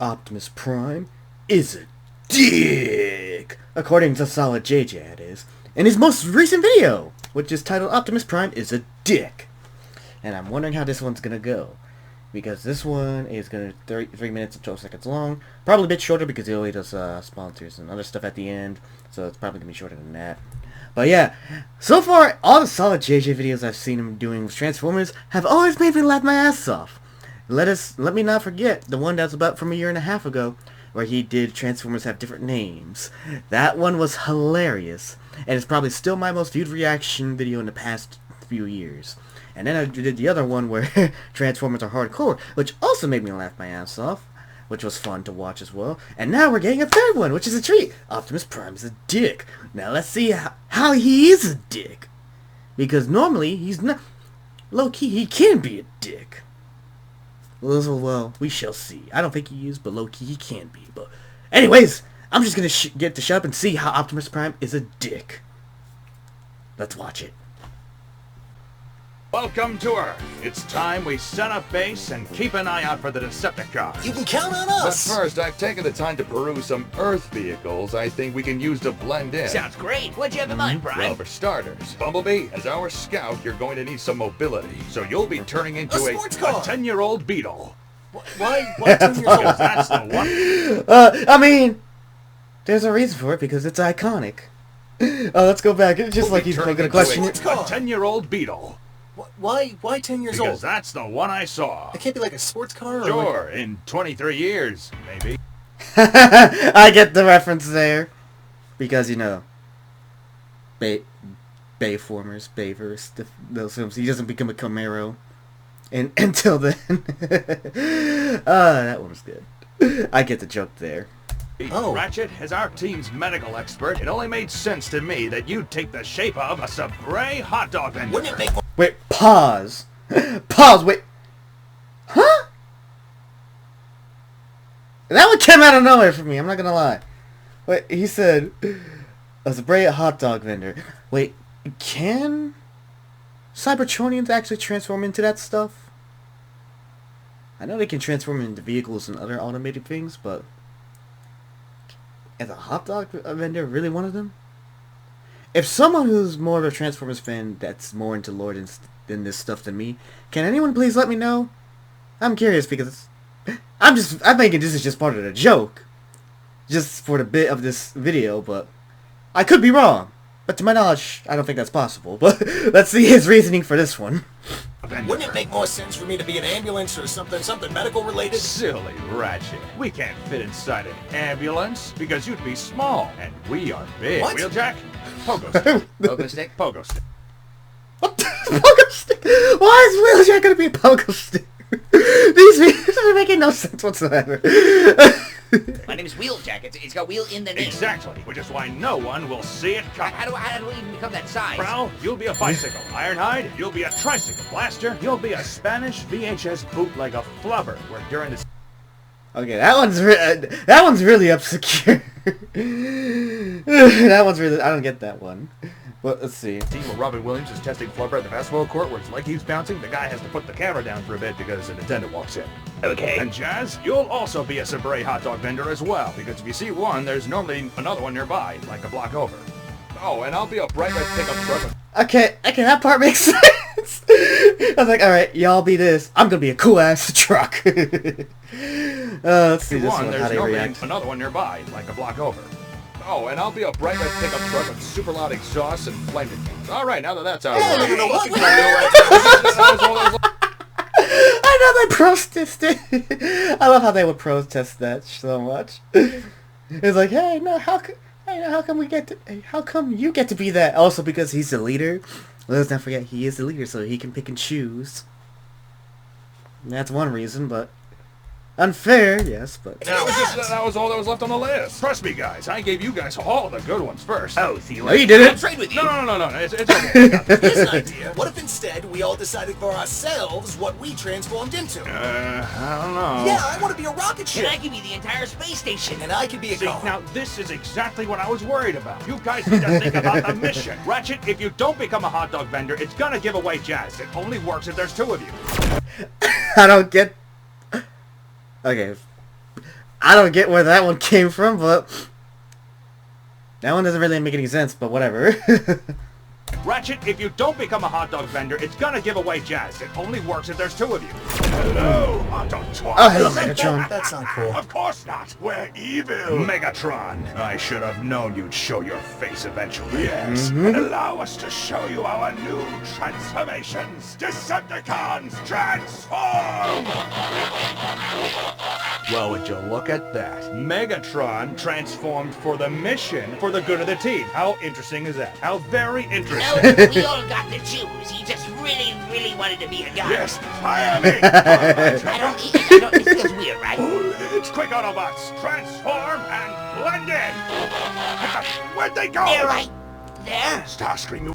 Optimus Prime is a dick, according to Solid JJ, it is, in his most recent video, which is titled Optimus Prime is a dick. And I'm wondering how this one's gonna go, because this one is gonna 3 minutes and 12 seconds long, probably a bit shorter because he always does sponsors and other stuff at the end, so it's probably gonna be shorter than that. But yeah, so far all the Solid JJ videos I've seen him doing with Transformers have always made me laugh my ass off. Let me not forget the one that's about from a year and a half ago, where he did Transformers Have Different Names. That one was hilarious, and it's probably still my most viewed reaction video in the past few years. And then I did the other one where Transformers Are Hardcore, which also made me laugh my ass off, which was fun to watch as well. And now we're getting a third one, which is a treat. Optimus Prime is a dick. Now let's see how he is a dick. Because normally he's not... Low-key, he can be a dick. Well, we shall see. I don't think he is, but low-key he can be. But anyways, I'm just going to get to shut up and see how Optimus Prime is a dick. Let's watch it. Welcome to Earth. It's time we set up base and keep an eye out for the Decepticons. You can count on us! But first, I've taken the time to peruse some Earth vehicles I think we can use to blend in. Sounds great. What'd you have in mind, Brian? Well, for starters, Bumblebee, as our scout, you're going to need some mobility. So you'll be turning into a sports car. A 10-year-old Beetle. Why 10 years old? That's the one. I mean, there's a reason for it, because it's iconic. Let's go back. It's just like he's going to question it. A 10-year-old Beetle. Why 10 years old? Because that's the one I saw. It can't be like a sports car? Sure, in 23 years, maybe. I get the reference there. Because, you know, Bayformers, those films, he doesn't become a Camaro until then. That one was good. I get the joke there. Oh. Ratchet, as our team's medical expert, it only made sense to me that you'd take the shape of a Sabre hot dog vendor. Wouldn't it make more... Wait, pause. Pause, wait. Huh? That one came out of nowhere for me, I'm not gonna lie. Wait, he said, a Sabre hot dog vendor. Wait, can Cybertronians actually transform into that stuff? I know they can transform into vehicles and other automated things, but... is a hot dog vendor really one of them? If someone who's more of a Transformers fan that's more into lore than this stuff than me, can anyone please let me know? I'm curious because I'm thinking this is just part of the joke. Just for the bit of this video, but I could be wrong. But to my knowledge, I don't think that's possible. But let's see his reasoning for this one. Wouldn't it make more sense for me to be an ambulance or something medical related? Silly Ratchet. We can't fit inside an ambulance because you'd be small and we are big. What? Wheeljack? Pogo stick. Pogo stick? Pogo stick. What the pogo stick? Why is Wheeljack gonna be a pogo stick? These videos are making no sense whatsoever. My name is Wheeljack. It's got wheel in the name. Exactly, which is why no one will see it coming. How do I even become that size? Prowl, you'll be a bicycle. Ironhide, you'll be a tricycle. Blaster, you'll be a Spanish VHS bootlegger flubber. Where during this... Okay, that one's really obscure. That one's really... I don't get that one. But let's see. Team where Robin Williams is testing flubber at the basketball court where his leg keeps bouncing, the guy has to put the camera down for a bit because an attendant walks in. Okay. And Jazz, you'll also be a Sabre hot dog vendor as well, because if you see one, there's normally another one nearby, like a block over. Oh, and I'll be a bright red pickup truck. Okay, that part makes sense. I was like, alright, y'all be this. I'm gonna be a cool-ass truck. Let's see this one, how they react. Another one nearby, like a block over. Oh, and I'll be a bright red pickup truck with super loud exhaust and flame detectors. Alright, now that that's out. I know they protested. I love how they would protest that so much. It's like, hey, no, how come you get to be that? Also because he's the leader. Let's not forget he is the leader, so he can pick and choose. And that's one reason, but unfair, yes, but... That was all that was left on the list. Trust me, guys, I gave you guys all the good ones first. Oh, see you No, you didn't. I'll trade with you. No, it's okay. Here's an idea. What if instead we all decided for ourselves what we transformed into? I don't know. Yeah, I want to be a rocket ship. And I can be the entire space station. And I can be a See, car. now this is exactly what I was worried about. You guys need to think about the mission. Ratchet, if you don't become a hot dog vendor, it's gonna give away Jazz. It only works if there's two of you. I don't get... Okay. I don't get where that one came from, but that one doesn't really make any sense, but whatever. Ratchet, if you don't become a hot dog vendor, it's gonna give away Jazz. It only works if there's two of you. Hello, hot dog twat. Oh, hello, Megatron. That's not cool. Of course not. We're evil. Megatron, I should have known you'd show your face eventually. Yes, and allow us to show you our new transformations. Decepticons, transform! Well, would you look at that? Megatron transformed for the mission, for the good of the team. How interesting is that? How very interesting. No, we all got to choose. He just really, really wanted to be a guy. Yes, fire me! I don't, it feels weird, right? Quick, Autobots, transform and blend in! Where'd they go? They're right there. Starscream,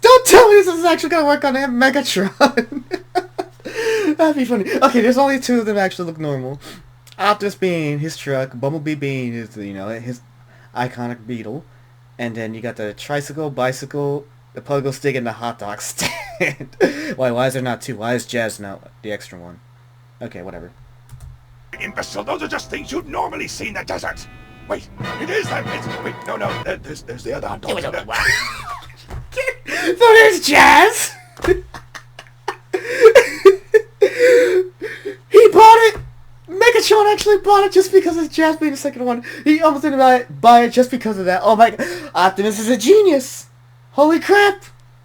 Don't tell me this is actually gonna work on Megatron. That'd be funny. Okay, there's only two of them actually look normal. Optimus being his truck, Bumblebee being his, his iconic Beetle, and then you got the tricycle, bicycle, the pogo stick, and the hot dog stand. Why is there not two? Why is Jazz not the extra one? Okay, whatever. imbecile, those are just things you'd normally see in the desert. Wait, it is that. Wait, no, there's the other hot There was dog. only one. So there's Jazz. He bought it. Megatron actually bought it just because of Jazz being the second one. He almost didn't buy it just because of that. Oh my god. Optimus is a genius. Holy crap.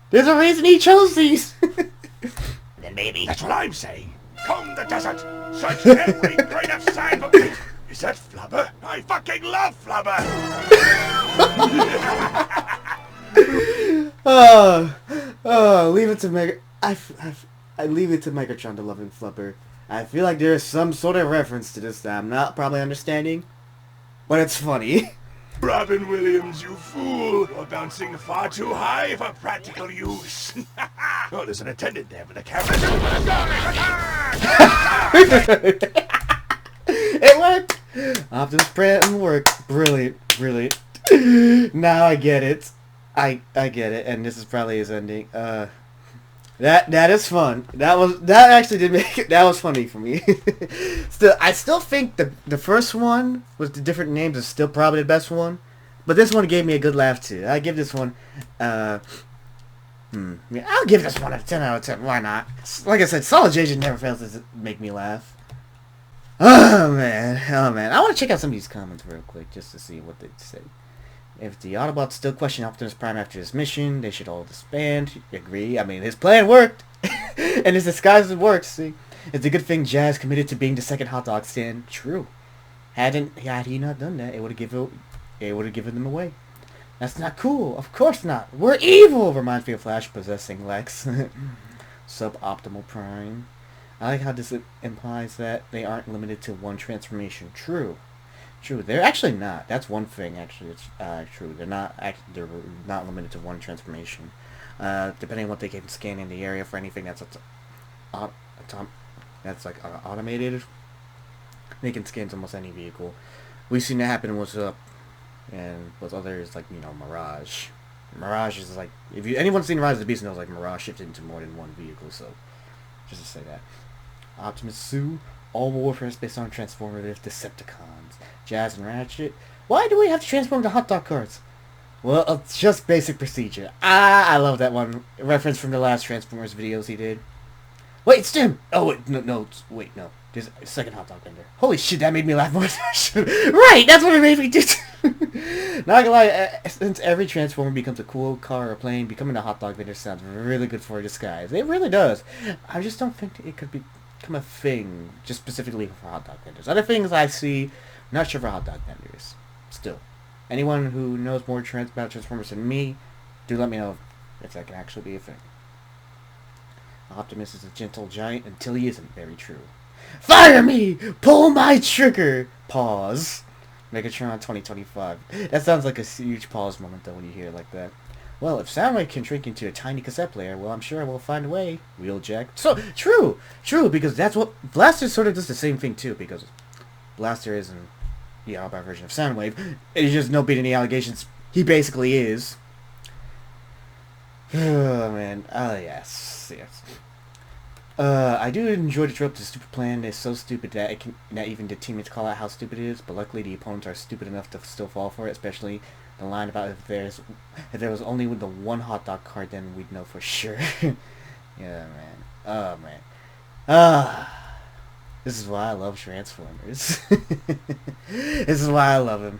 There's a reason he chose these. Then maybe. That's what I'm saying. Comb the desert. Search every grain of sand. But wait, is that Flubber? I fucking love Flubber. Leave it to I leave it to Megatron to love and Flubber. I feel like there is some sort of reference to this that I'm not probably understanding, but it's funny. Robin Williams, you fool! You're bouncing far too high for practical use. Oh, there's an attendant there with a camera. It worked! Optimus Prime worked. Brilliant. Now I get it. I get it, and this is probably his ending. That is fun. That actually did make it. That was funny for me. I still think the first one with the different names is still probably the best one, but this one gave me a good laugh too. I give this one. I'll give this one a 10 out of 10. Why not? Like I said, Solid J never fails to make me laugh. Oh man. I want to check out some of these comments real quick just to see what they say. If the Autobots still question Optimus Prime after his mission, they should all disband. Agree. I mean, his plan worked. And his disguise worked, see. It's a good thing Jazz committed to being the second hot dog stand. True. Had he not done that, it would have given them away. That's not cool. Of course not. We're evil, reminds me of Flash possessing Lex. Suboptimal Prime. I like how this implies that they aren't limited to one transformation. True. They're actually not. That's one thing. Actually, it's true. They're not. They're not limited to one transformation. Depending on what they can scan in the area for anything that's automated, they can scan almost any vehicle. We've seen that happen with and with others like Mirage. Mirage is like if anyone's seen Rise of the Beast knows like Mirage shifted into more than one vehicle. So just to say that. Optimus Sue. All warfare is based on transformative Decepticons. Jazz and Ratchet. Why do we have to transform to hot dog carts? Well, it's just basic procedure. I love that one. Reference from the last Transformers videos he did. Wait, it's Tim! Oh, wait, no. There's a second hot dog vendor. Holy shit, that made me laugh more than I should. Right, that's what it made me do. Not gonna lie, since every Transformer becomes a cool car or plane, becoming a hot dog vendor sounds really good for a disguise. It really does. I just don't think it could become a thing just specifically for hot dog vendors. Other things I see, not sure for hot dog vendors. Still, anyone who knows more about Transformers than me, do let me know if that can actually be a thing. Optimus is a gentle giant until he isn't. Very true. Fire me! Pull my trigger! Pause. Megatron 2025. That sounds like a huge pause moment though when you hear it like that. Well, if Soundwave can shrink into a tiny cassette player, well, I'm sure I will find a way. Wheeljack. So, true, because that's what... Blaster sort of does the same thing, too, because Blaster isn't the Autobot version of Soundwave. It's just no beating the allegations. He basically is. Oh, man. Oh, yes. I do enjoy the trope. The stupid plan is so stupid that not even the teammates call out how stupid it is. But luckily, the opponents are stupid enough to still fall for it. Especially the line about if there was only with the one hot dog card, then we'd know for sure. Yeah, man. Oh man. This is why I love Transformers. This is why I love him.